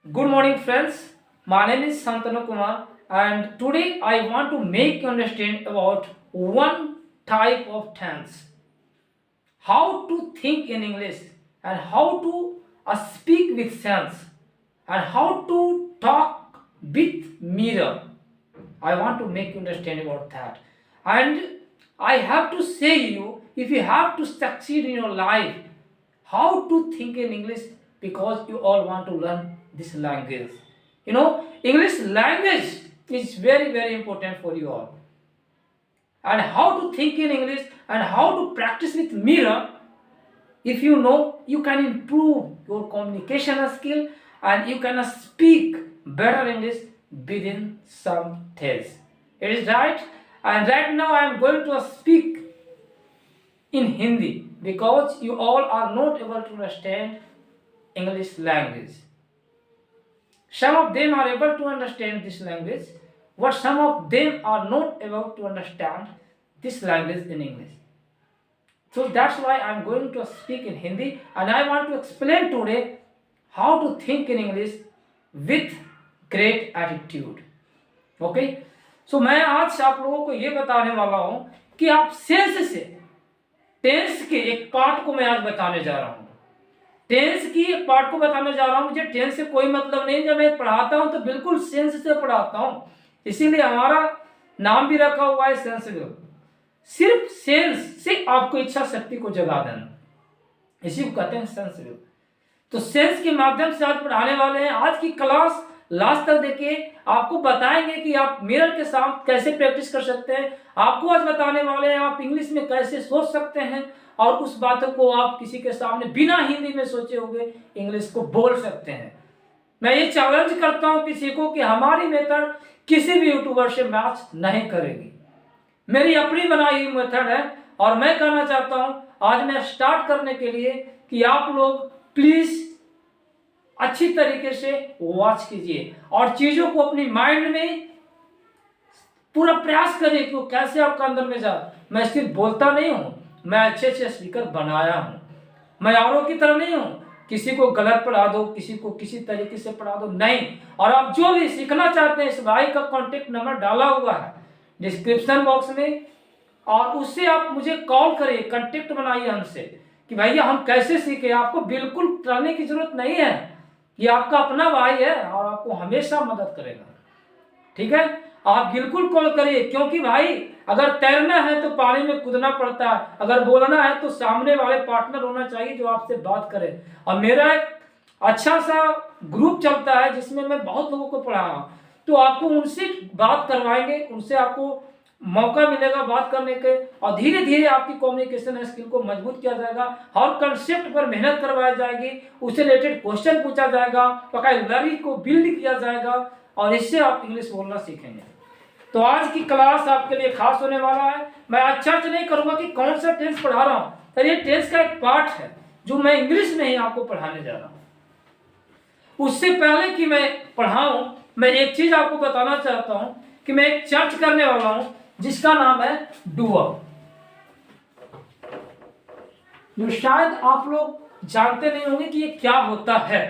Good morning, friends. My name is Santanu Kumar, and today I want to make you understand about one type of tense. How to think in English, and how to speak with sense, and how to talk with mirror. I want to make you understand about that. And I have to say you, if you have to succeed in your life, how to think in English, because you all want to learn this language. English language is very important for you all. And how to think in English and how to practice with mirror, if you know, you can improve your communication skill and you can speak better English within some days. It is right. And right now I am going to speak in Hindi because you all are not able to understand English language. Some of them are able to understand this language, but some of them are not able to understand this language in English. So that's why I'm going to speak in Hindi and I want to explain today how to think in English with great attitude. Okay so मैं आज आप लोगों को ये बताने वाला हूं कि आप सेंस से टेंस के एक पार्ट को मैं आज बताने जा रहा हूं। टेंस की एक पार्ट को बताने जा रहा हूं। मुझे टेंस से कोई मतलब नहीं, जब मैं पढ़ाता हूं तो बिल्कुल सेंस से पढ़ाता हूं, इसीलिए हमारा नाम भी रखा हुआ है सेंसिबल। सिर्फ सेंस से आपको इच्छा शक्ति को जगा देना, इसी को कहते हैं सेंसिबल। तो सेंस के माध्यम से आज पढ़ाने वाले हैं। आज की क्लास लास्ट तक देखिए, आपको बताएंगे कि आप मिरर के साथ कैसे प्रैक्टिस कर सकते हैं। आपको आज बताने वाले हैं आप इंग्लिश में कैसे सोच सकते हैं और उस बातों को आप किसी के सामने बिना हिंदी में सोचे हुए इंग्लिश को बोल सकते हैं। मैं ये चैलेंज करता हूं किसी को कि हमारी मेथड किसी भी यूट्यूबर से मैच नहीं करेगी। मेरी अपनी बनाई हुई मेथड है और मैं कहना चाहता हूं आज मैं स्टार्ट करने के लिए कि आप लोग प्लीज अच्छी तरीके से वॉच कीजिए और चीजों को अपनी माइंड में पूरा प्रयास करिए कि वो कैसे आपका अंदर में जा। मैं सिर्फ बोलता नहीं हूं, मैं अच्छे अच्छे स्पीकर बनाया हूं। मैं औरों की तरह नहीं हूं, किसी को गलत पढ़ा दो, किसी को किसी तरीके से पढ़ा दो, नहीं। और आप जो भी सीखना चाहते हैं, इस भाई का कॉन्टेक्ट नंबर डाला हुआ है डिस्क्रिप्शन बॉक्स में, और उससे आप मुझे कॉल करिए, कांटेक्ट बनाइए हमसे कि भैया हम कैसे सीखे। आपको बिल्कुल करने की जरूरत नहीं है, ये आपका अपना भाई है और आपको हमेशा मदद करेगा। ठीक है, आप बिल्कुल कॉल करिए, क्योंकि भाई अगर तैरना है तो पानी में कूदना पड़ता है, अगर बोलना है तो सामने वाले पार्टनर होना चाहिए जो आपसे बात करे। और मेरा एक अच्छा सा ग्रुप चलता है जिसमें मैं बहुत लोगों को पढ़ाया, तो आपको उनसे बात करवाएंगे, उनसे आपको मौका मिलेगा बात करने के, और धीरे धीरे आपकी कम्युनिकेशन स्किल को मजबूत किया जाएगा। हर कंसेप्ट पर मेहनत करवाई जाएगी, उससे रिलेटेड क्वेश्चन पूछा जाएगा, वोकैबुलरी को बिल्ड किया जाएगा और इससे आप इंग्लिश बोलना सीखेंगे। तो आज की क्लास आपके लिए खास होने वाला है। मैं अच्छा नहीं करूंगा कि कौन सा टेंस पढ़ा रहा हूं, तो ये टेंस का एक पार्ट है जो मैं इंग्लिश में ही आपको पढ़ाने जा रहा हूं। उससे पहले कि मैं पढ़ाऊं, मैं एक चीज आपको बताना चाहता हूं कि मैं एक चर्च करने वाला हूं जिसका नाम है डूअर, जो शायद आप लोग जानते नहीं होंगे कि ये क्या होता है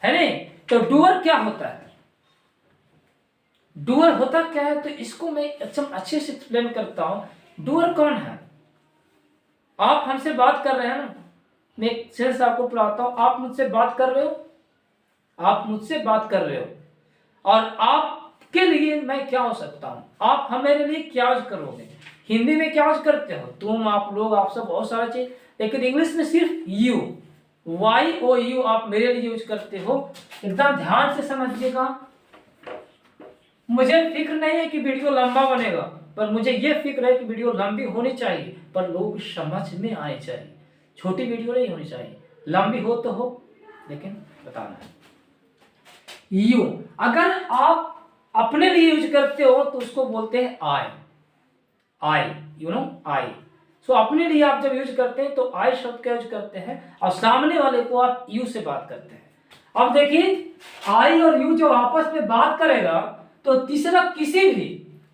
नहीं। तो डूअर क्या होता है, डूअर होता क्या है, तो इसको मैं एकदम अच्छे से एक्सप्लेन करता हूं। डूअर कौन है? आप हमसे बात कर रहे हैं ना, मैं एक सेंस आपको पढ़ाता हूं। आप मुझसे बात कर रहे हो, आप मुझसे बात कर रहे हो, और आपके लिए मैं क्या हो सकता हूं, आप हमारे लिए क्या यूज करोगे। हिंदी में क्या यूज करते हो, तुम, आप लोग, आप सब, बहुत सारा चीज। लेकिन इंग्लिश में सिर्फ यू, YOU आप मेरे लिए यूज करते हो। एकदम ध्यान से समझिएगा। मुझे फिक्र नहीं है कि वीडियो लंबा बनेगा, पर मुझे यह फिक्र है कि वीडियो लंबी होनी चाहिए पर लोग समझ में आनी चाहिए। छोटी वीडियो नहीं होनी चाहिए, लंबी हो तो हो, लेकिन बताना है। यू अगर आप अपने लिए यूज करते हो तो उसको बोलते हैं आई, आई। सो अपने लिए आप जब यूज करते हैं तो आई शब्द का यूज करते हैं, और सामने वाले को आप यू से बात करते हैं। अब देखिए, आई और यू जो आपस में बात करेगा तो तीसरा किसी भी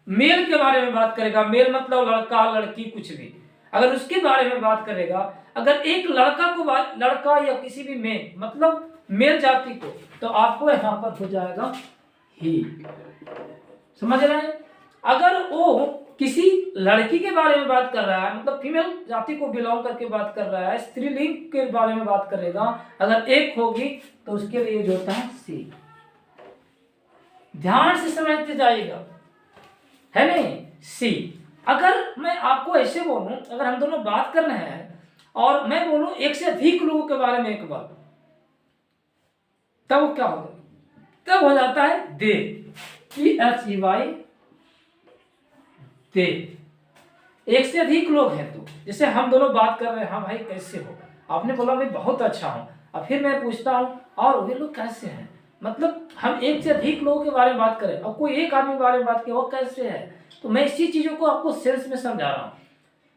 मेल के बारे में बात करेगा। मेल मतलब लड़का लड़की कुछ भी, अगर उसके बारे में बात करेगा, अगर एक लड़का को लड़का या किसी भी मेल मतलब मेल जाति को, तो आपको यहाँ पर हो जाएगा ही। समझ रहे हैं? अगर वो किसी लड़की के बारे में बात कर रहा है, मतलब फीमेल जाति को बिलोंग करके बात कर रहा है, स्त्रीलिंग के बारे में बात करेगा, अगर एक होगी तो उसके लिए जो होता है सी। ध्यान से समझते जाइएगा, है नहीं? सी। अगर मैं आपको ऐसे बोलूं, अगर हम दोनों बात कर रहे हैं और मैं बोलूं एक से अधिक लोगों के बारे में एक बार, तब क्या होगा? तब हो जाता है दे, THEY, दे। एक से अधिक लोग हैं तो जैसे हम दोनों बात कर रहे हैं, हाँ भाई कैसे हो, आपने बोला मैं बहुत अच्छा हूँ, अब फिर मैं पूछता हूँ और वे लोग कैसे हैं, मतलब हम एक से अधिक लोगों के बारे में बात करें और कोई एक आदमी के बारे में बात करें वो कैसे है, तो मैं इसी चीजों को आपको सेल्स में समझा रहा हूँ।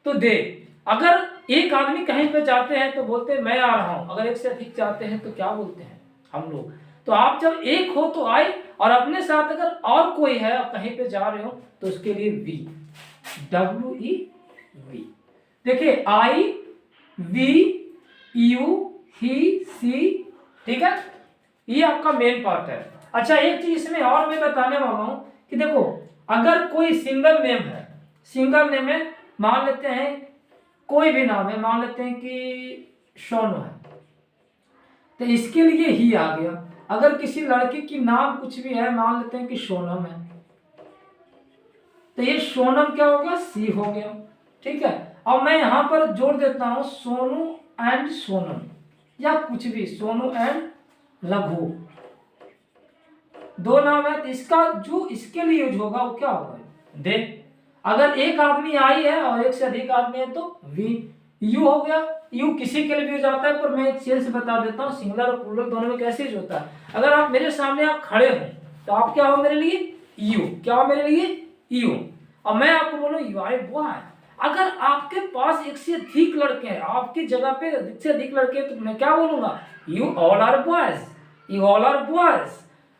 तो दे, अगर एक आदमी कहीं पे जाते हैं तो बोलते हैं मैं आ रहा हूँ, अगर एक से अधिक जाते हैं तो क्या बोलते हैं हम लोग? तो आप जब एक हो तो आई, और अपने साथ अगर और कोई है और कहीं पे जा रहे हो तो उसके लिए वी, WEV। देखिए आई, वी, यू, ही, सी, ठीक है, ये आपका मेन पार्ट है। अच्छा एक चीज इसमें और मैं बताने वाला हूं कि देखो, अगर कोई सिंगल नेम है, सिंगल नेम है, मान लेते हैं कोई भी नाम है, मान लेते हैं कि सोनू है, तो इसके लिए ही आ गया। अगर किसी लड़के की नाम कुछ भी है, मान लेते हैं कि सोनम है, तो ये सोनम क्या हो गया? सी हो गया, ठीक है। अब मैं यहां पर जोड़ देता हूं सोनू एंड सोनम, या कुछ भी, सोनू एंड लघु, दो नाम है, तो इसका जो इसके लिए यूज होगा वो क्या होगा? दे। अगर एक आदमी आई है और एक से अधिक आदमी है तो वी। यू हो गया, यू किसी के लिए भी यूज आता है, पर मैं एक चीज से बता देता हूँ सिंगुलर और प्लूरल दोनों में कैसे यूज होता है। अगर आप मेरे सामने आप खड़े हो तो आप क्या हो मेरे लिए? यू। क्या हो मेरे लिए? यू। और मैं आपको बोलूं यू आर ए बॉय। अगर आपके पास एक से अधिक लड़के हैं, आपकी जगह पे एक से अधिक लड़के हैं, तो मैं क्या बोलूंगा? You all are boys, you all are boys,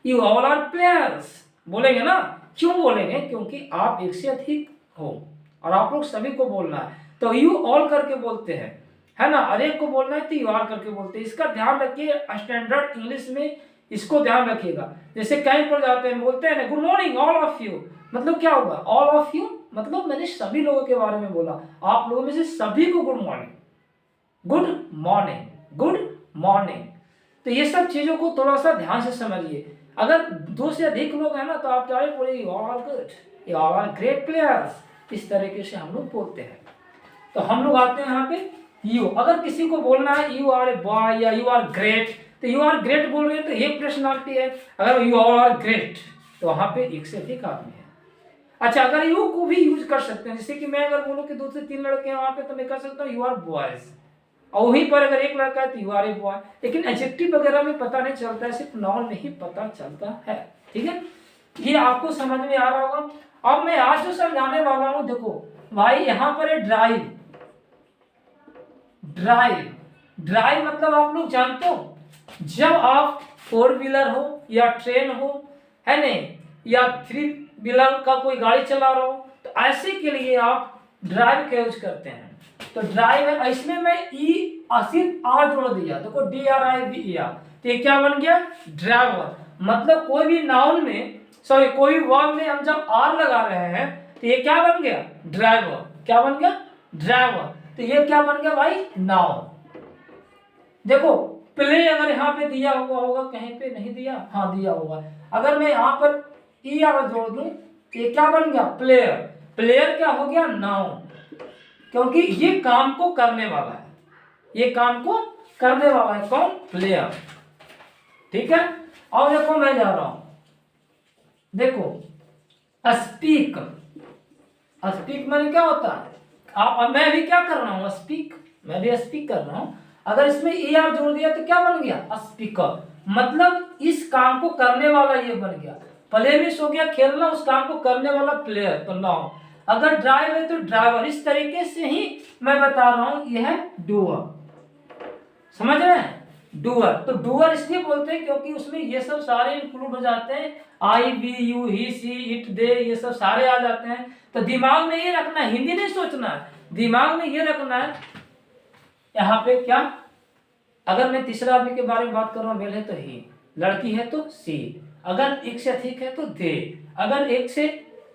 you all are players, बोलेंगे ना? क्यों बोलेंगे? क्योंकि आप एक से अधिक हो और आप लोग सभी को बोलना है, तो यू ऑल करके बोलते हैं, है ना? हर एक को बोलना है तो यू आर करके बोलते हैं। इसका ध्यान रखिए, स्टैंडर्ड इंग्लिश में इसको ध्यान रखिएगा। जैसे कहीं पर जाते हैं बोलते हैं ना good morning all of you, मतलब क्या होगा? ऑल ऑफ यू मतलब मैंने सभी लोगों के बारे में बोला, आप लोगों में से सभी को good morning, good morning, good morning. तो ये सब चीजों को थोड़ा सा ध्यान से समझिए। अगर दो से अधिक लोग हैं ना तो आप डायरेक्ट बोलिए all are good, you all are great players, इस तरीके से हम लोग बोलते हैं। तो हम लोग आते हैं यहाँ पे यू। अगर किसी को बोलना है यू आर ए बॉय या यू आर ग्रेट, तो यू आर ग्रेट बोल रहे हैं तो एक पर्सनालिटी है, अगर यू ऑल आर ग्रेट तो वहां पे एक से अधिक आदमी है। अच्छा अगर यू को भी यूज कर सकते हैं, जैसे कि मैं अगर बोलूं कि 2 से 3 लड़के हैं वहां पे, तो मैं कर सकता हूँ यू आर बॉयज, और वहीं पर अगर एक लड़का है तो यू आर ए बॉय। लेकिन एडजेक्टिव वगैरह में पता नहीं चलता है, सिर्फ नाउन में ही पता चलता है, ठीक है। ये आपको समझ में आ रहा होगा। अब मैं आज जो समझाने वाला हूं, देखो भाई यहाँ पर है ड्राइव, ड्राइव, ड्राइव मतलब आप लोग जानते हो, जब आप 4 व्हीलर हो या ट्रेन हो, है नहीं, या 3 व्हीलर का कोई गाड़ी चला रहा हो, तो ऐसे के लिए आप ड्राइव का यूज करते हैं। तो ड्राइव है, इसमें मैं ई सिर्फ आर जोड़ दिया, देखो DRIVER, तो ये क्या बन गया? ड्राइवर। मतलब कोई भी नाउन में, सॉरी कोई वर्ब में हम जब आर लगा रहे हैं तो ये क्या बन गया? ड्राइवर। क्या बन गया? ड्राइवर। तो ये क्या बन गया भाई? नाउन। देखो प्ले अगर यहाँ पे दिया हुआ होगा, कहीं पे नहीं दिया, हाँ दिया हुआ है, अगर मैं यहाँ पर ई आर जोड़ दूं तो ये क्या बन गया? प्लेयर। प्लेयर क्या हो गया? नाउन, क्योंकि ये काम को करने वाला है, ये काम को करने वाला है कौन? प्लेयर, ठीक है। और देखो मैं जा रहा हूं, देखो स्पीक, स्पीक मैंने क्या होता है? आप, मैं भी क्या कर रहा हूं? स्पीक, मैं भी स्पीक कर रहा हूं। अगर इसमें ए आर जोड़ दिया तो क्या बन गया? स्पीकर। मतलब इस काम को करने वाला ये बन गया। प्ले मिस हो गया खेलना, उस काम को करने वाला प्लेयर, तो नाउन। अगर ड्राइव है तो ड्राइवर। इस तरीके से ही मैं बता रहा हूं, यह है डूअर, समझ रहे हैं? डूअर। तो डूअर इसलिए बोलते हैं क्योंकि उसमें ये सब सारे इंक्लूड हो जाते हैं, I, we, you, he, she, it, they, ये सब सारे आ जाते हैं। तो दिमाग में ये रखना है, हिंदी नहीं सोचना है, दिमाग में ये रखना है, यहाँ पे क्या? अगर मैं तीसरा आदमी के बारे में बात कर रहा हूँ, मेल है तो ही, लड़की है तो सी, अगर एक से अधिक है तो दे, अगर एक से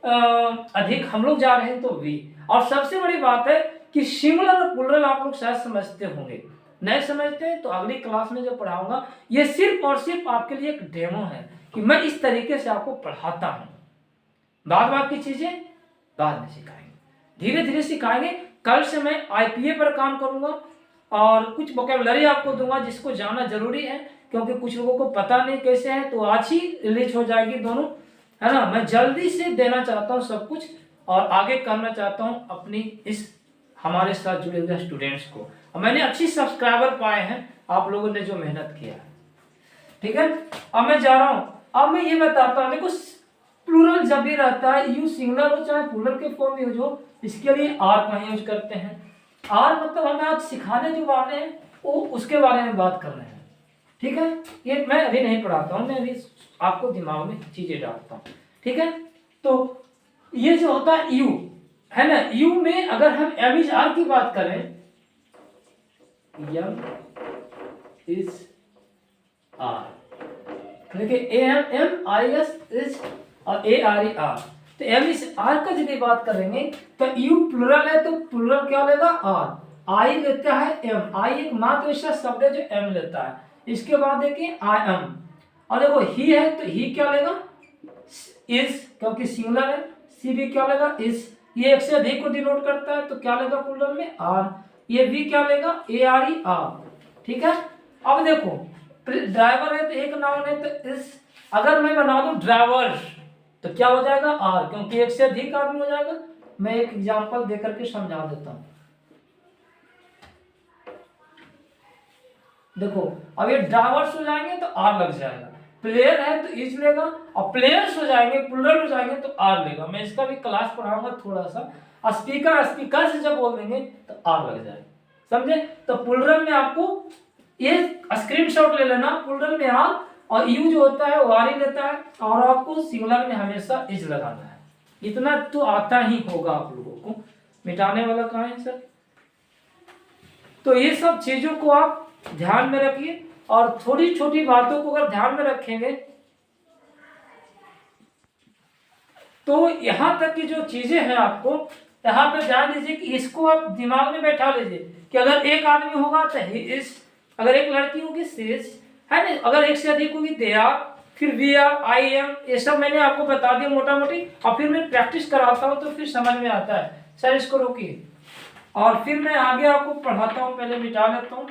अधिक हम लोग जा रहे हैं तो वी। और सबसे बड़ी बात है कि सिंगुलर और प्लूरल आप लोग शायद समझते होंगे, नहीं समझते हैं तो अगली क्लास में जब पढ़ाऊंगा, ये सिर्फ और सिर्फ आपके लिए एक डेमो है कि मैं इस तरीके से आपको पढ़ाता हूँ। बाद की चीजें बाद में सिखाएंगे, धीरे धीरे सिखाएंगे। कल से मैं आईपीए पर काम करूंगा और कुछ वोकैबुलरी आपको दूंगा जिसको जानना जरूरी है, क्योंकि कुछ लोगों को पता नहीं कैसे है, तो आज ही रिलीज हो जाएगी दोनों, है ना। मैं जल्दी से देना चाहता हूँ सब कुछ और आगे करना चाहता हूँ अपनी इस हमारे साथ जुड़े हुए स्टूडेंट्स को। और मैंने अच्छी सब्सक्राइबर पाए हैं आप लोगों ने जो मेहनत किया है, ठीक है। अब मैं जा रहा हूँ, अब मैं ये बताता हूँ, देखो प्लूरल जब भी रहता है, यू सिंगुलर हो चाहे प्लूरल के फॉर्म में यूज हो, इसके लिए आर का यूज करते हैं। आर मतलब हमें आज सिखाने जो वाले हैं वो उसके बारे में बात कर रहे हैं, ठीक है। ये मैं अभी नहीं पढ़ाता हूँ, मैं अभी आपको दिमाग में चीजें डालता हूँ, ठीक है। तो ये जो होता है यू, है ना, यू में अगर हम एम इज आर की बात करें, एम इज आर, देखिए A M am I S is और ए आर ई आर, तो एम इज आर का यदि बात करेंगे तो यू प्लूरल है तो प्लूरल क्या लेगा आर, आई लेता है एम, आई एक मात्र ऐसा शब्द है जो एम लेता है। इसके बाद देखिए आई एम, और देखो ही है तो ही क्या लेगा इज, क्योंकि सिंगुलर है, सी भी क्या लेगा इज, ये एक से अधिक को डिनोट करता है तो क्या लेगा प्लूरल में आर, ये भी क्या लेगा ए आर ई आर, ठीक है। अब देखो ड्राइवर है तो एक नाउन है तो इस, अगर मैं बना दूं ड्राइवर तो क्या हो जाएगा आर, क्योंकि एक से अधिक आदमी हो जाएगा। मैं एक एग्जांपल देकर के समझा देता हूं, देखो अब ये ड्राइवर्स हो जाएंगे तो आर लग जाएगा, प्लेयर है तो इज लेगा, और प्लेयर्स हो जाएंगे प्लूरल हो जाएंगे तो आर लेगा। मैं इसका भी क्लास पढ़ाऊंगा थोड़ा सा, स्पीकर स्पीकर से जब बोल देंगे तो आर लग जाएगा, समझे। तो प्लूरल में आपको ये स्क्रीनशॉट ले लेना, प्लूरल में आर और यू जो होता है वो आर ही लेता है, और आपको सिंगुलर में हमेशा इज लगाना है। इतना तो आता ही होगा आप लोगों को, मिटाने वाला कहाँ है सर। तो ये सब चीजों को आप ध्यान में रखिए, और थोड़ी छोटी बातों को अगर ध्यान में रखेंगे तो यहाँ तक की जो चीजें हैं आपको यहाँ पे ध्यान दीजिए कि इसको आप दिमाग में बैठा लीजिए कि अगर एक आदमी होगा तो ही इज, अगर एक लड़की होगी सी इज, है ना, अगर एक से अधिक होगी दे आर, फिर वी आर, आई एम, ये सब मैंने आपको बता दिया मोटा मोटी, और फिर मैं प्रैक्टिस कराता हूँ तो फिर समझ में आता है। सर इसको रोकिए और फिर मैं आगे आपको पढ़ाता हूँ, पहले मिटा लेता हूँ।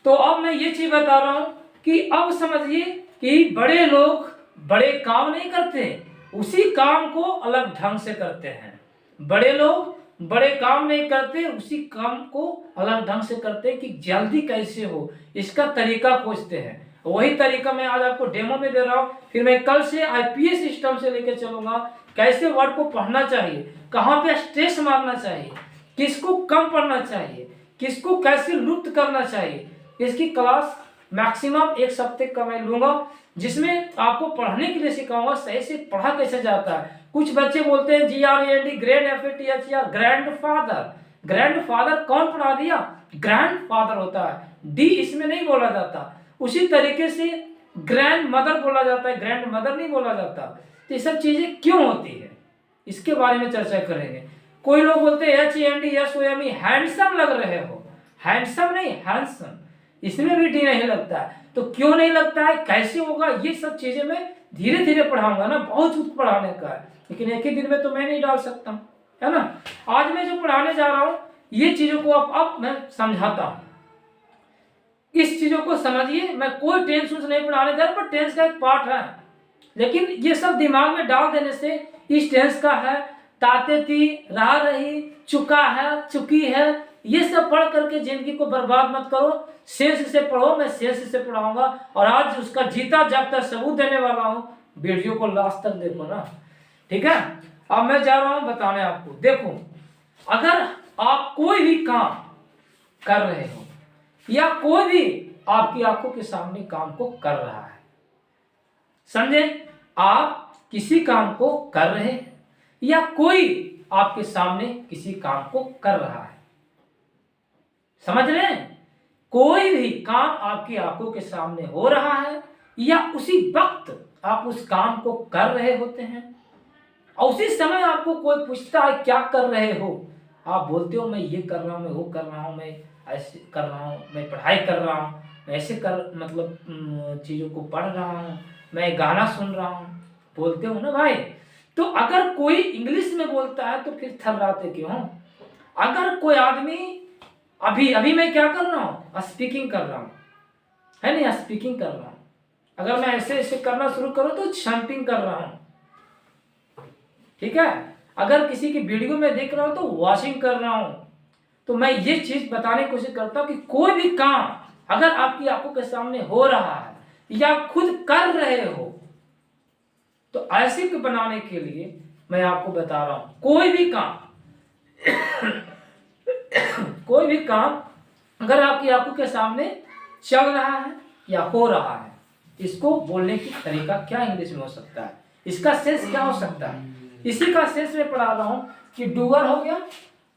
तो अब मैं ये चीज बता रहा हूं कि अब समझिए कि बड़े लोग बड़े काम नहीं करते, उसी काम को अलग ढंग से करते हैं। बड़े लोग बड़े काम नहीं करते, उसी काम को अलग ढंग से करते हैं कि जल्दी कैसे हो, इसका तरीका खोजते हैं। वही तरीका मैं आज आपको डेमो में दे रहा हूं। फिर मैं कल से आईपीएस सिस्टम से लेकर चलूंगा, कैसे वर्ड को पढ़ना चाहिए, कहाँ पे स्ट्रेस मारना चाहिए, किसको कम पढ़ना चाहिए, किसको कैसे लुप्त करना चाहिए। इसकी क्लास मैक्सिमम एक सप्ताह का मैं लूंगा, जिसमें आपको पढ़ने के लिए सिखाऊंगा सही से पढ़ा कैसे जाता है। कुछ बच्चे बोलते हैं GRAND grand FATHER grand father, grand father कौन पढ़ा दिया, ग्रैंड फादर होता है, डी इसमें नहीं बोला जाता। उसी तरीके से ग्रैंड मदर बोला जाता है, ग्रैंड मदर नहीं बोला जाता। तो ये सब चीजें क्यों होती है इसके बारे में चर्चा करेंगे। कोई लोग बोलते हैं HANDSOME हैंडसम लग रहे हो, हैंडसम नहीं हैंडसम, इसमें भी डी नहीं लगता है। तो क्यों नहीं लगता है, कैसे होगा, ये सब चीजें मैं धीरे धीरे पढ़ाऊंगा ना, बहुत कुछ पढ़ाने का है, लेकिन एक ही दिन में तो मैं नहीं डाल सकता हूं, है ना। आज मैं जो पढ़ाने जा रहा हूं ये चीजों को अब मैं समझाता हूं, इस चीजों को समझिए। मैं कोई टेंस नहीं पढ़ाने जा रहा, पर टेंस का एक पार्ट है, लेकिन ये सब दिमाग में डाल देने से इस टेंस का है, ताते थी, रह रही, चुका है, चुकी है, ये सब पढ़ करके जिंदगी को बर्बाद मत करो। सेंस से पढ़ो, मैं सेंस से पढ़ाऊंगा, और आज उसका जीता जागता सबूत देने वाला हूं। वीडियो को लास्ट तक देखो ना, ठीक है। अब मैं जा रहा हूं बताने आपको। देखो अगर आप कोई भी काम कर रहे हो या कोई भी आपकी आंखों के सामने काम को कर रहा है, समझे, आप किसी काम को कर रहे हैं या कोई आपके सामने किसी काम को कर रहा है, समझ रहे हैं? कोई भी काम आपकी आंखों के सामने हो रहा है या उसी वक्त आप उस काम को कर रहे होते हैं और उसी समय आपको कोई पूछता है क्या कर रहे हो, आप बोलते हो मैं ये कर रहा हूँ, मैं वो कर रहा हूँ, मैं ऐसे कर रहा हूँ, मैं पढ़ाई कर रहा हूँ, मैं ऐसे कर मतलब चीज़ों को पढ़ रहा हूँ, मैं गाना सुन रहा हूँ, बोलते हो ना भाई। तो अगर कोई इंग्लिश में बोलता है तो फिर थर्राते क्यों? अगर कोई आदमी अभी अभी मैं क्या कर रहा हूँ, स्पीकिंग कर रहा हूँ, है नहीं, स्पीकिंग कर रहा हूँ। अगर मैं ऐसे ऐसे करना शुरू करूँ तो शंटिंग कर रहा हूँ, ठीक है। अगर किसी की वीडियो में देख रहा हूँ तो वॉचिंग कर रहा हूँ। तो मैं ये चीज बताने की कोशिश करता हूँ कि कोई भी काम अगर आपकी आंखों के सामने हो रहा है या खुद कर रहे हो तो ऐसे को बनाने के लिए मैं आपको बता रहा हूं, कोई भी काम कोई भी काम अगर आपकी आंखों के सामने चल रहा है या हो रहा है, इसको बोलने की तरीका क्या इंग्लिश में हो सकता है, इसका सेंस क्या हो सकता है? इसी का सेंस में पढ़ा रहा हूं कि डूअर हो गया,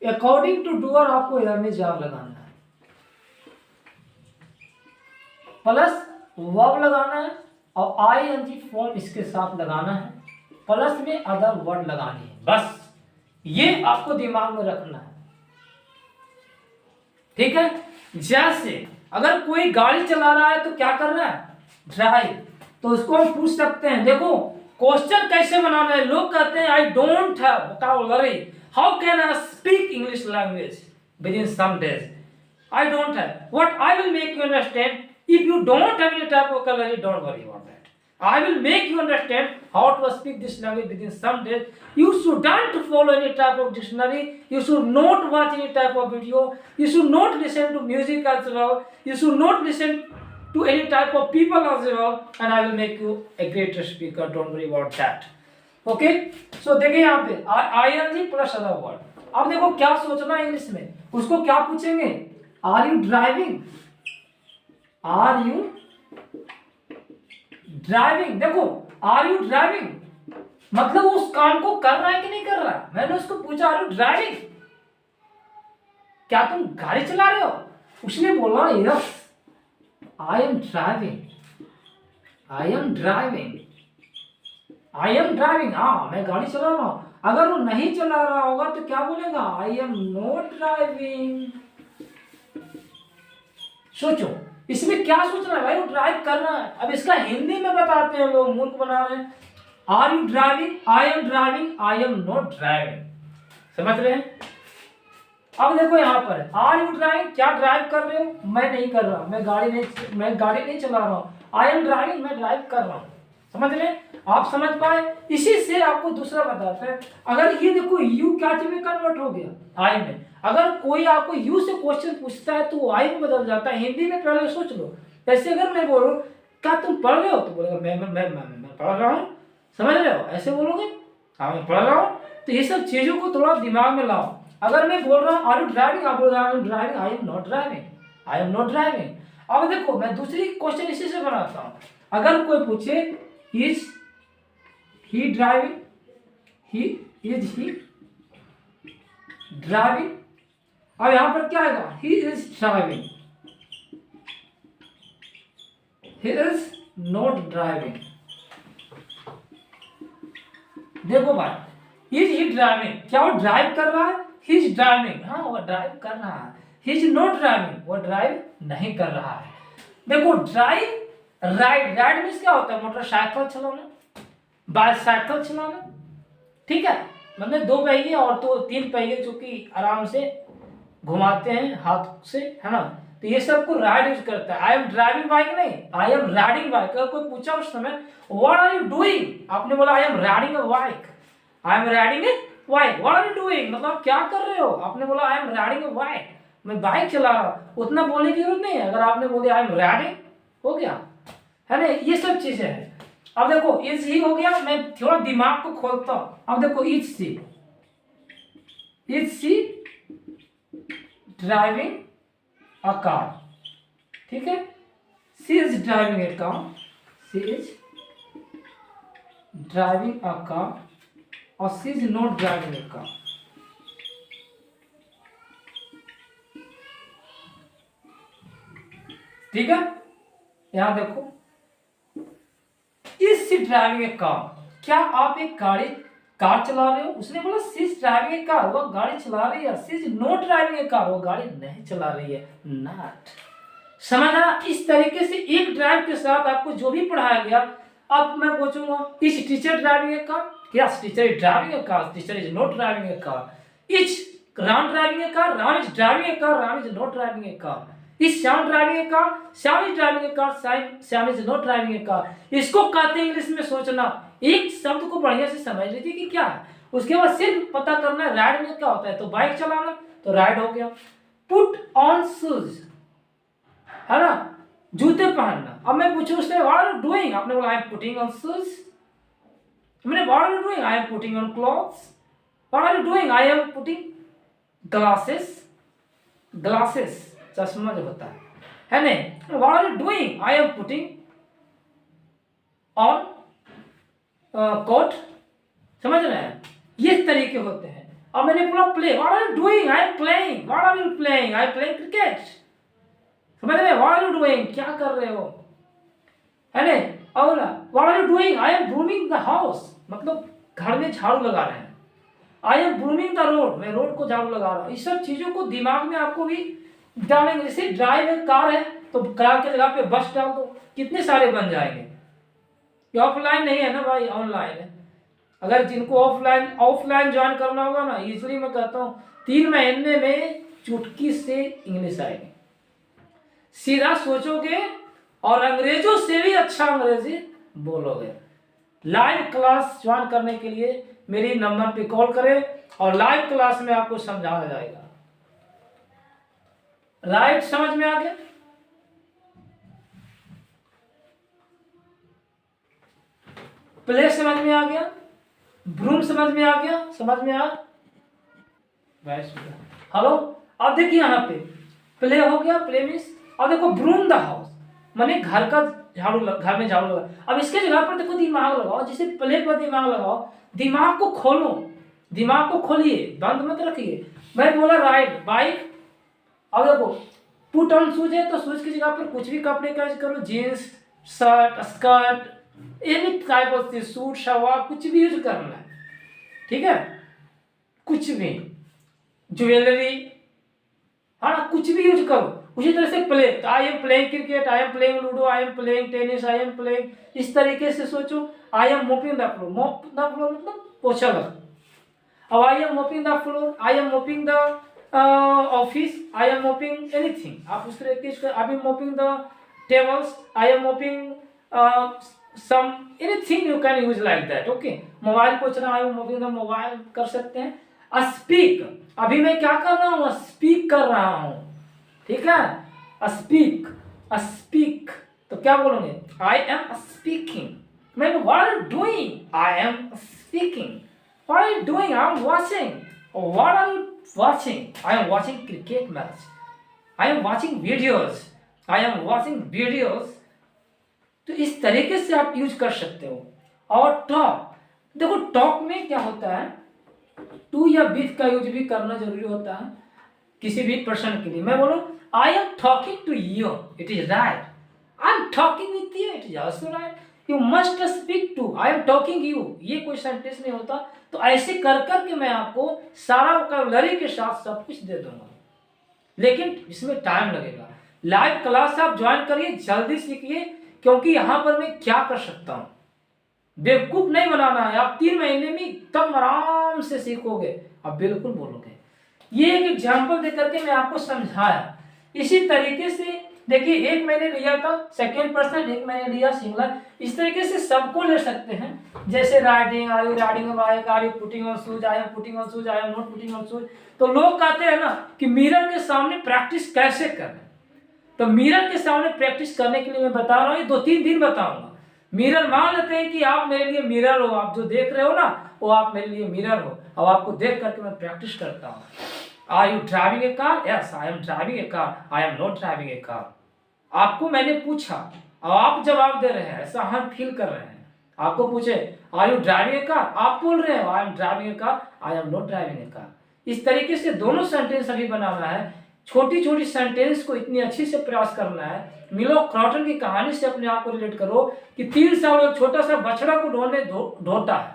अकॉर्डिंग टू डूअर आपको इधर में जार लगाना है, प्लस वर्ब लगाना है और आईएनजी फॉर्म इसके साथ लगाना है, प्लस में अदर वर्ड लगानी है। बस ये आपको दिमाग में रखना है, ठीक है। जैसे अगर कोई गाड़ी चला रहा है तो क्या कर रहा है, ड्राइव, तो उसको हम पूछ सकते हैं, देखो क्वेश्चन कैसे बनाना है। लोग कहते हैं I don't have vocabulary, how can I speak English language within some days, I don't have. What I will make you understand, if you don't have any type of vocabulary, don't worry about that. I will make you understand how to speak this language within some days. You shouldn't follow any type of dictionary. You should not watch any type of video. You should not listen to music as well. You should not listen to any type of people as well. And I will make you a greater speaker. Don't worry about that. Okay? So देखिए यहाँ पे ing plus other word. अब देखो क्या सोचना है English में, उसको क्या पूछेंगे, are you driving, are you driving. देखो आर यू ड्राइविंग मतलब उस काम को कर रहा है कि नहीं कर रहा है। मैंने उसको पूछा आर यू ड्राइविंग, क्या तुम गाड़ी चला रहे हो, उसने बोला yes I am driving, I am driving, I am driving, हाँ मैं गाड़ी चला रहा हूं। अगर वो नहीं चला रहा होगा तो क्या बोलेगा, आई एम नॉट ड्राइविंग। सोचो इसमें क्या सोचना है भाई, वो ड्राइव कर रहा है। अब इसका हिंदी में बताते हैं लोग, मूर्ख बना रहे हैं। Are you driving, I am driving, I am not driving. समझ रहे हैं? अब देखो यहाँ पर आर यू ड्राइविंग, क्या ड्राइव कर रहे हो, मैं नहीं कर रहा, मैं गाड़ी नहीं चला रहा हूँ। आई एम ड्राइविंग, मैं ड्राइव कर रहा हूँ। समझ रहे हैं? आप समझ पाए? इसी से आपको दूसरा बताते हैं, अगर ये देखो यू क्या चीज में कन्वर्ट हो गया, आई में। अगर कोई आपको यू से क्वेश्चन पूछता है तो वो आई में बदल जाता है। हिंदी में पहले सोच लो, ऐसे अगर मैं बोलूं क्या तुम पढ़ रहे हो तो बोलेगा मैं पढ़ रहा हूँ। समझ रहे हो? ऐसे बोलोगे हाँ मैं पढ़ रहा हूँ। तो ये सब चीजों को थोड़ा दिमाग में लाओ। अगर मैं बोल रहा हूँ आर यू ड्राइविंग, आप बोल रहे आई am driving, I am not driving, I am not driving. अब देखो मैं दूसरी क्वेश्चन इसी से बनाता हूँ। अगर कोई पूछे is he driving, is he driving, अब यहां पर क्या आएगा, he is driving, he is not driving। देखो भाई is he driving, क्या वो ड्राइव कर रहा है, he is driving, हाँ वो ड्राइव कर रहा है। he is not driving, वो ड्राइव नहीं कर रहा है। देखो ड्राइव, राइड मीन्स क्या होता है, मोटरसाइकिल चलाना, बाइसाइकिल चलाना, ठीक है, मतलब दो पहिए और तो तीन पहिए जो कि आराम से घुमाते हैं हाथ से, है ना, तो ये सब को राइड यूज करता है। आई एम ड्राइविंग बाइक नहीं, आई एम राइडिंग बाइक। अगर कोई पूछा उस समय व्हाट आर यू डूइंग, आपने बोला I am riding a bike, I am riding a bike. What are you doing मतलब क्या कर रहे हो, आपने बोला I am riding a bike, मैं बाइक चला रहा हूँ। उतना बोलने की जरूरत नहीं है। अगर आपने बोल दिया आई एम राइडिंग, हो गया, है ना। ये सब चीजें हैं। अब देखो इज ही हो गया, मैं थोड़ा दिमाग को खोलता हूं। अब देखो is she driving a car, ठीक है, she is driving a car, she is driving a car और she is not driving a car. ठीक है, यहां देखो, is she driving a car, क्या आप एक कार चला रहे हो? उसने बोला she is driving a car, वो गाड़ी चला रही है। She is not driving a car, वो गाड़ी नहीं चला रही है। नॉट, समझना? इस तरीके से एक ड्राइव के साथ आपको जो भी पढ़ाया गया, अब मैं पूछूंगा is teacher driving a car, yes teacher is driving a car, teacher is not driving a car. Is Ram driving a car, Ram is driving a car, Ram is not driving a car. Is Shyam driving a car, Shyam is driving a car, Shyam is not driving a car. इसको कहते हैं English में सोचना, एक शब्द को बढ़िया से समझ लीजिए कि क्या है, उसके बाद सिर्फ पता करना है राइड में क्या होता है। तो बाइक चलाना तो राइड हो गया। पुट ऑन शूज, है ना, जूते पहनना। अब मैं पूछूं उससे व्हाट आर यू डूइंग, आपने बोला I am putting on shoes. मैंने what are you doing, I am putting on clothes. What are you doing, I am putting glasses, glasses चश्मा जो होता है नहीं। What are you doing, I am putting on coat, समझ रहे हैं? ये तरीके होते हैं। अब मैंने बोला play, what are you doing, I am playing. What are you playing, I playing cricket, समझ रहे हैं? व्हाट आर यू डूइंग, क्या कर रहे हो, है ना? और what are you doing, I am brooming the house, मतलब घर में झाड़ू लगा रहे हैं। I am brooming the road, मैं रोड को झाड़ू लगा रहा हूँ। इस सब चीजों को दिमाग में आपको भी डालेंगे। जैसे ड्राइव है, कार है, तो कार की जगह पे बस डाल दो, कितने सारे बन जाएंगे। ये ऑफलाइन नहीं है ना भाई, ऑनलाइन है। अगर जिनको ऑफलाइन ज्वाइन करना होगा ना, इजिली मैं कहता हूँ 3 महीने में चुटकी से इंग्लिश आएगी। सीधा सोचोगे और अंग्रेजों से भी अच्छा अंग्रेजी बोलोगे। लाइव क्लास ज्वाइन करने के लिए मेरी नंबर पे कॉल करें और लाइव क्लास में आपको समझाया जाएगा। राइट समझ में आ गया? प्ले समझ में आ गया? ब्रूम समझ में आ गया? समझ में आ? हेलो, अब देखिए यहाँ पे प्ले हो गया, प्ले मीन्स। अब देखो ब्रूम द हाउस, माने घर का झाड़ू, घर में झाड़ू लगा। अब इसके जगह पर देखो दिमाग लगाओ, जैसे प्ले पर दिमाग लगाओ, दिमाग को खोलो, दिमाग को खोलिए, बंद मत रखिए। मैं बोला राइड बाइक। अब देखो पुट ऑन शूज है, तो शूज की जगह पर कुछ भी कपड़े का यूज करो, jeans, shirt, skirt, any type of suit, shalwar, कुछ भी यूज करना है, ठीक है? कुछ भी, ज्वेलरी, हाँ ना, कुछ भी यूज करो। उसी तरह से play, I am playing cricket, I am playing ludo, I am playing tennis, I am playing, इस तरीके से सोचो। I am mopping the floor, mop the floor मतलब पोछा लगा। अब I am mopping the floor, I am mopping the office, I am mopping anything, आप उस तरीके से। I am mopping the tables, I am mopping some anything, you can use like that, okay? Mobile पोछना, I am mopping the mobile कर सकते हैं। Speak, अभी मैं क्या कर रहा हूँ, स्पीक कर रहा हूँ, ठीक है? स्पीक, स्पीक, तो क्या बोलोगे? I am speaking. मैं what are you doing, I am speaking. What are you doing, I am watching. What are you watching, I am watching cricket match, I am watching videos, I am watching videos. तो इस तरीके से आप use कर सकते हो। और talk, देखो टॉक में क्या होता है, टू या विथ का यूज भी करना जरूरी होता है किसी भी पर्सन के लिए। मैं बोलूं I am talking to you, it is right. I am talking with you, it is also right. You must speak to, I am talking you, ये कोई सेंटेंस नहीं होता। तो ऐसे कर करके मैं आपको सारा वोकैबुलरी के साथ सब कुछ दे दूंगा, लेकिन इसमें टाइम लगेगा। लाइव क्लास आप ज्वाइन करिए, जल्दी सीखिए, क्योंकि यहाँ पर मैं क्या कर सकता हूँ, बेवकूफ नहीं बनाना है। आप 3 महीने में एकदम आराम से सीखोगे, आप बिल्कुल बोलोगे। ये एक एग्जाम्पल देकर के मैं आपको समझाया। इसी तरीके से देखिए, एक मैंने लिया था सेकेंड पर्सन, एक मैंने लिया सिंगुलर, इस तरीके से सबको ले सकते हैं। जैसे riding, are you riding bike, are you putting on shoes, I am putting on shoes, I am not putting on shoes. तो लोग कहते हैं ना कि मिरर के सामने प्रैक्टिस कैसे करें, तो मिरर के सामने प्रैक्टिस करने के लिए मैं बता रहा हूँ, ये 2-3 दिन बताऊंगा। मिरर मान लेते हैं कि आप मेरे लिए मिरर हो, आप जो देख रहे हो ना वो आप मेरे लिए मिरर हो, और आपको देख करके मैं प्रैक्टिस करता हूँ। Are you driving a car, yes I am driving a car, I am not driving a car. आपको मैंने पूछा और आप जवाब दे रहे हैं, ऐसा हम फील कर रहे हैं। आपको पूछे are you driving a car, आप बोल रहे हो I am driving a car, I am not driving a car. इस तरीके से दोनों सेंटेंस अभी बनाना है। छोटी छोटी सेंटेंस को इतनी अच्छी से प्रयास करना है। मिलो क्रॉटन की कहानी से अपने आप को रिलेट करो कि 3 साल एक छोटा सा बछड़ा को ढोता है,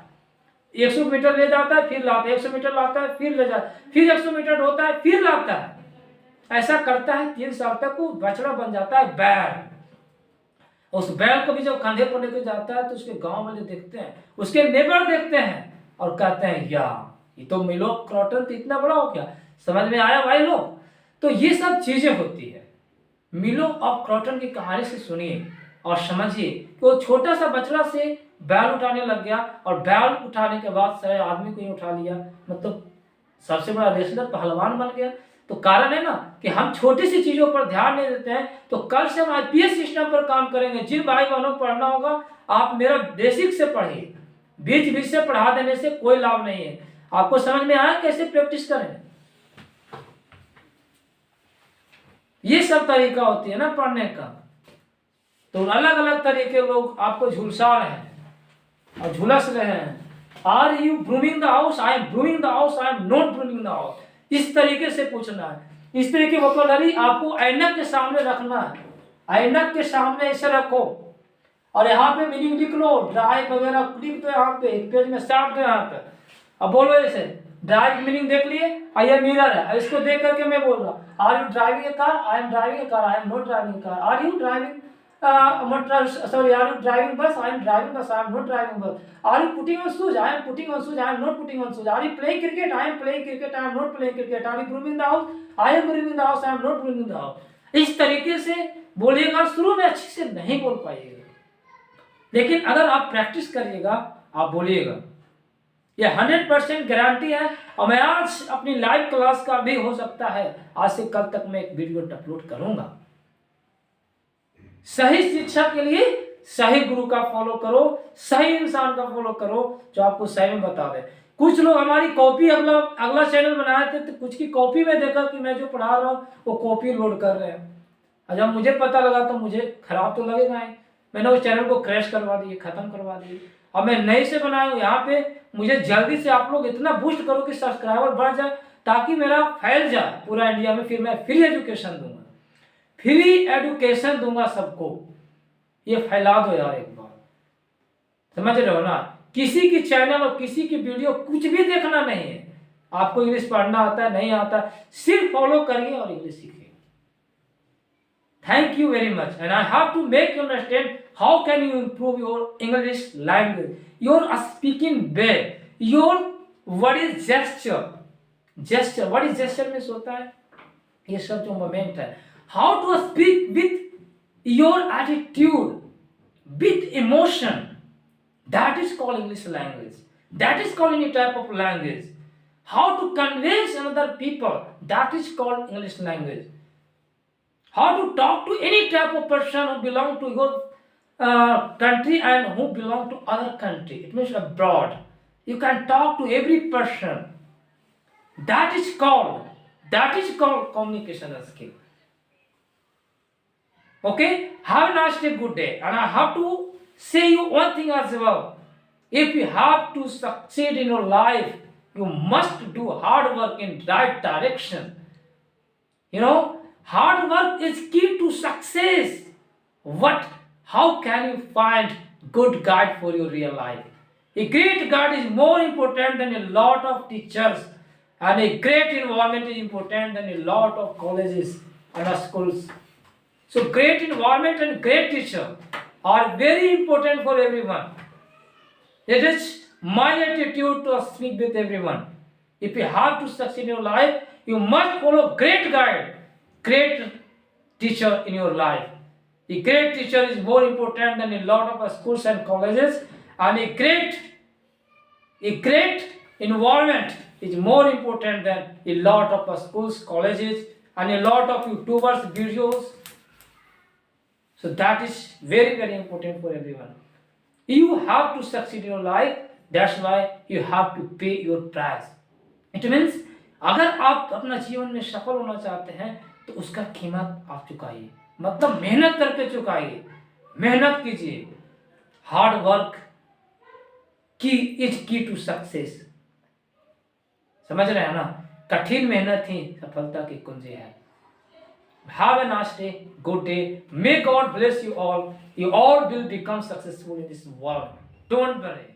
100 मीटर ले जाता है, फिर लाता है, 100 मीटर लाता है, फिर ले जाता है, फिर 100 मीटर ढोता है, फिर लाता है। ऐसा करता है 3 साल तक, वो बछड़ा बन जाता है बैल। उस बैल को भी जब कंधे पर लेकर जाता है तो उसके गांव वाले देखते हैं, उसके नेबर देखते हैं और कहते हैं ये तो मिलो क्रॉटन तो इतना बड़ा हो गया। समझ में आया भाई लोग? तो ये सब चीजें होती है। मिलो ऑफ क्रॉटन की कहानी से सुनिए और समझिए कि वो छोटा सा बछड़ा से बैल उठाने लग गया और बैल उठाने के बाद सारे आदमी को ही उठा लिया, मतलब सबसे बड़ा रेसलर पहलवान बन गया। तो कारण है ना कि हम छोटी सी चीजों पर ध्यान नहीं देते हैं। तो कल से हम आईपीएस सिस्टम पर काम करेंगे। जिन भाई बहनों को पढ़ना होगा आप मेरा बेसिक से पढ़िए, बीच बीच से पढ़ा देने से कोई लाभ नहीं है। आपको समझ में आया कैसे प्रैक्टिस करें? ये सब तरीका होती है ना पढ़ने का। तो अलग अलग तरीके लोग आपको झुलसा रहे हैं और झुलस रहे हैं। Are you brooming the house? I am brooming the house, I am not brooming the house. इस तरीके से पूछना है। इस तरह की वोकैबुलरी आपको ऐनक के सामने रखना है। ऐनक के सामने ऐसे रखो और यहाँ पे मीनिंग लिख लो, ड्राइव वगैरह लिख दो, यहाँ पे एक पेज में साफ दो यहाँ पे। अब बोलो ऐसे, ड्राइव मीनिंग देख लिए, ये मिरर है, इसको देख करके मैं बोल रहा हूँ are you driving a car? I am driving a car, I am not driving a car. Are you driving sorry, are you driving bus? I am driving bus, I am not driving bus. Are you putting on shoes? I am putting on shoes, I am not putting on shoes. Are you playing cricket? I am playing cricket, I am not playing cricket. Are you brooming the house? I am brooming the house, I am not brooming the house. इस तरीके से बोलिएगा। शुरू में अच्छे से नहीं बोल पाइएगा, लेकिन अगर आप प्रैक्टिस करिएगा आप बोलिएगा। ये 100% गारंटी है। और मैं आज अपनी लाइव क्लास का भी हो सकता है आज से कल तक मैं एक वीडियो अपलोड करूंगा। सही शिक्षा के लिए सही गुरु का फॉलो करो, सही इंसान का फॉलो करो जो आपको सही में बता दे। कुछ लोग हमारी कॉपी अगला चैनल बनाए थे तो कुछ की कॉपी में देखा कि मैं जो पढ़ा रहा हूँ वो कॉपी लोड कर रहे हैं। और जब मुझे पता लगा तो मुझे खराब तो लगेगा ही। मैंने उस चैनल को क्रैश करवा दिए, खत्म करवा दिए। अब मैं नए से बनाया हूँ। यहाँ पे मुझे जल्दी से आप लोग इतना बूस्ट करो कि सब्सक्राइबर बढ़ जाए ताकि मेरा फैल जाए पूरा इंडिया में। फिर मैं फ्री एजुकेशन दूंगा, फ्री एजुकेशन दूंगा सबको। ये फैला दो यार एक बार, समझ रहे हो ना? किसी की चैनल और किसी की वीडियो कुछ भी देखना नहीं है। आपको इंग्लिश पढ़ना आता है नहीं आता, सिर्फ फॉलो करिए और इंग्लिश सीखिए। Thank you very much, and I have to make you understand how can you improve your English language, your speaking way, your what is gesture, what is gesture means होता है ये सब जो moment है। How to speak with your attitude, with emotion, that is called English language. That is called any type of language. How to convince another people, that is called English language. How to talk to any type of person who belong to your country and who belong to other country. It means abroad. You can talk to every person. That is called communication skill. Okay? Have a nice day, good day. And I have to say you one thing as well. If you have to succeed in your life, you must do hard work in right direction. You know, hard work is key to success. How can you find good guide for your real life? A great guide is more important than a lot of teachers, and a great environment is important than a lot of colleges and schools. So great environment and great teacher are very important for everyone. It is my attitude to speak with everyone. If you have to succeed in your life, you must follow great guide, great teacher in your life. A great teacher is more important than a lot of schools and colleges, and a great environment is more important than a lot of schools, colleges, and a lot of YouTubers videos. So that is very, very important for everyone. You have to succeed in your life. That's why you have to pay your price. It means अगर आप अपना जीवन में सफल होना चाहते हैं तो उसका कीमत आप चुकाइए, मतलब मेहनत करके चुकाइए। मेहनत कीजिए। हार्ड वर्क की इज की टू सक्सेस। समझ रहे हैं ना? कठिन मेहनत ही सफलता की कुंजी है। Have a nice day, good day. May God bless you all. You all will become successful in this world. Don't worry.